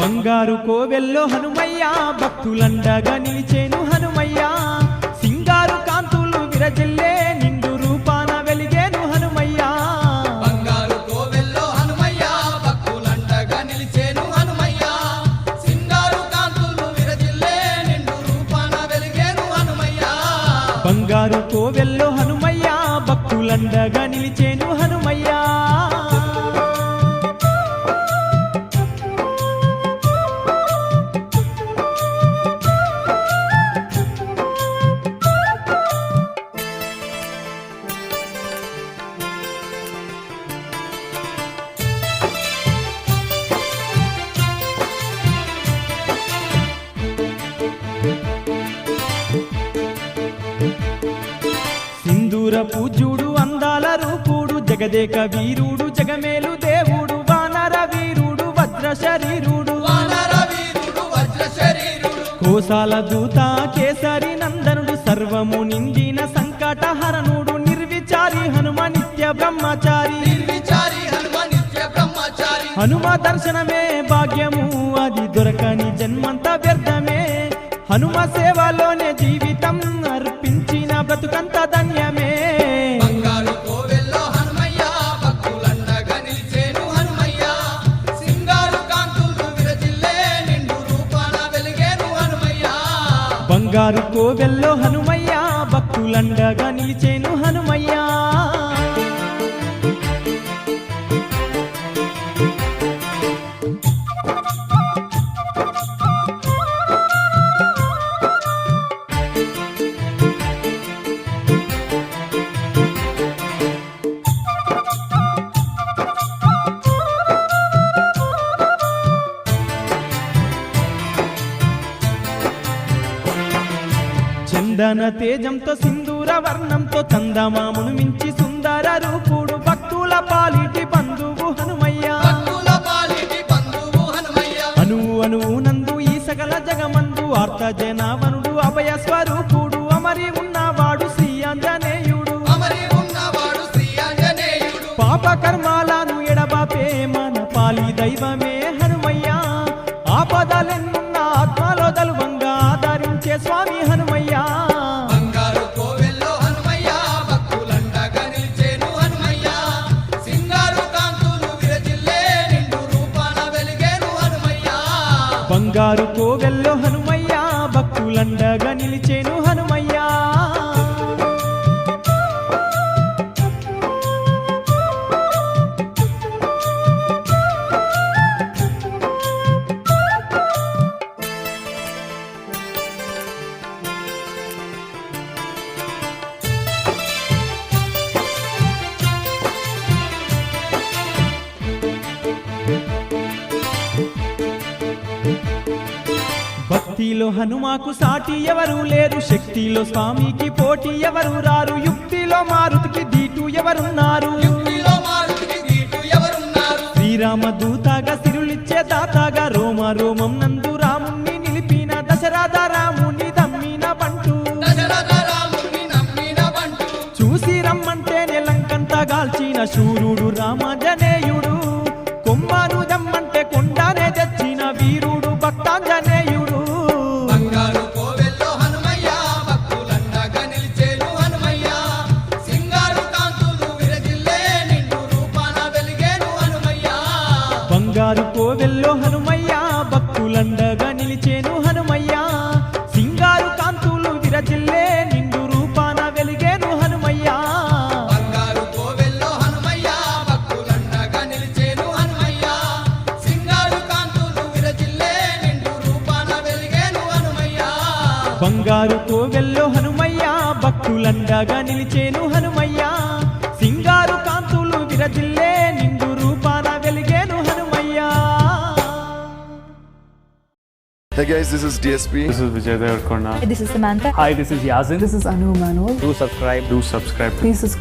బంగారు కోవెల్లో హనుమయ్య భక్తులండగా నిలిచేను హనుమయ్య సింగారు కాంతులు విరజిల్లే నిండు రూపాన వెలిగేను హనుమయ్య బంగారు కోవెల్లో హనుమయ్య భక్తులండగా నిలిచేను హనుమయ్య సింగారు కాంతులు విరజిల్లే నిండు రూపాన వెలిగేను హనుమయ్య బంగారు కోవెల్లో హనుమయ్య భక్తులండగా నిలిచేను హనుమయ్య సింధూర పూజ్యుడు అందాల రూపుడు జగదేక వీరుడు జగమేలు దేవుడు వానర వీరుడు వజ్ర శరీరుడు వానర వీరుడు వజ్ర శరీరుడు కోసాల దూత కేసరి నందనుడు సర్వము నిందిన సంకటహరణుడు నిర్విచారి హనుమ నిత్య బ్రహ్మచారి నిర్విచారి హనుమ నిత్య బ్రహ్మచారి హనుమ దర్శనమే భాగ్యము అది దొరకని జన్మంత వ్యర్థమే హనుమ సేవలోనే జీవితం అర్పించిన బ్రతుకంత ధన్యమే బంగారు కోవెల్లో హనుమయ్య భక్తులండగా నిలిచేను హనుమయ్య సింగారు కాంతులు విరజిల్లే నిండు రూపాన వెలిగేను హనుమయ్య బంగారు కోవెల్లో హనుమయ్య భక్తులండగా నిలిచేను హనుమయ్య చందన తేజంతో సింధూర వర్ణంతో చందమామును మించి సుందర రూపుడు భక్తుల పాలిటి బంధువు హనుమయ్య భక్తుల పాలిటి బంధువు హనుమయ్య అణువు అణువు నందు ఈ సకల జగమందు ఆర్త జనవనుడు అభయ స్వరూపుడు అమరి ఉన్నవాడు శ్రీ ఆంజనేయుడు అమరి ఉన్నవాడు శ్రీ ఆంజనేయుడు పాప కర్మాలను ఎడబాపే మన పాలి దైవమే హనుమయ్య ఆపదలెన్నున్న ఆత్మలో దలువంగా ఆదరించే స్వామి హనుమయ్య బంగారు కోవెల్లో హనుమయ్య భక్తులండగా నిలిచేను హనుమయ్య సింగారు కాంతులు విరజిల్లే నిండు రూపాన వెలిగేను హనుమయ్య బంగారు కోవెల్లో హనుమయ్య భక్తులండగా నిలిచేను హనుమయ్య భక్తిలో హనుమాకు సాటి ఎవరు లేరు శక్తిలో స్వామికి పోటీ ఎవరు రారు యుక్తిలో మారుతికి దీటు ఎవరున్నారు యుక్తిలో మారుతికి దీటు ఎవరున్నారు శ్రీరామ దూతగా సిరులిచ్చే దాతగా రోమ రోమం నందు రాముణ్ణి నిలిపిన దశరథ రాముని దమ్మిన బంటు దశరథ రాముని నమ్మిన బంటు చూసి రమ్మంటే నెలంకంత గాల్చిన శూరుడు రామాంజనేయుడు కొమ్మను దమ్మంటే కొండనే తెచ్చిన వీరుడు భక్తాంజనేయుడు బంగారు కోవెల్లో హనుమయ్య భక్తులండగా నిలిచేను హనుమయ్య సింగారు కాంతులు విరజిల్లే నిండు రూపాన వెలిగేను హనుమయ్య బంగారు కోవెల్లో హనుమయ్య భక్తులండగా నిలిచేను హనుమయ్య సింగారు కాంతులు విరజిల్లే నిండు రూపాన వెలిగేను హనుమయ్య బంగారు కోవెల్లో హనుమయ్య భక్తులండగా నిలిచేను హనుమయ్య సింగారు కాంతులు విరజిల్లే నిండు రూపాన వెలిగేను హనుమయ్య బంగారు కోవెల్లో హనుమయ్య భక్తులండగా నిలిచేను హనుమయ్య సింగారు కాంతులు విరజిల్లే నిండు రూపాన వెలిగేను Hanumayya. Hey guys, this is DSP. This is Vijay Devarkonda. This is Samantha. Hi, this is Yazin. This is Anu Manol. Do subscribe. Do subscribe. Please subscribe.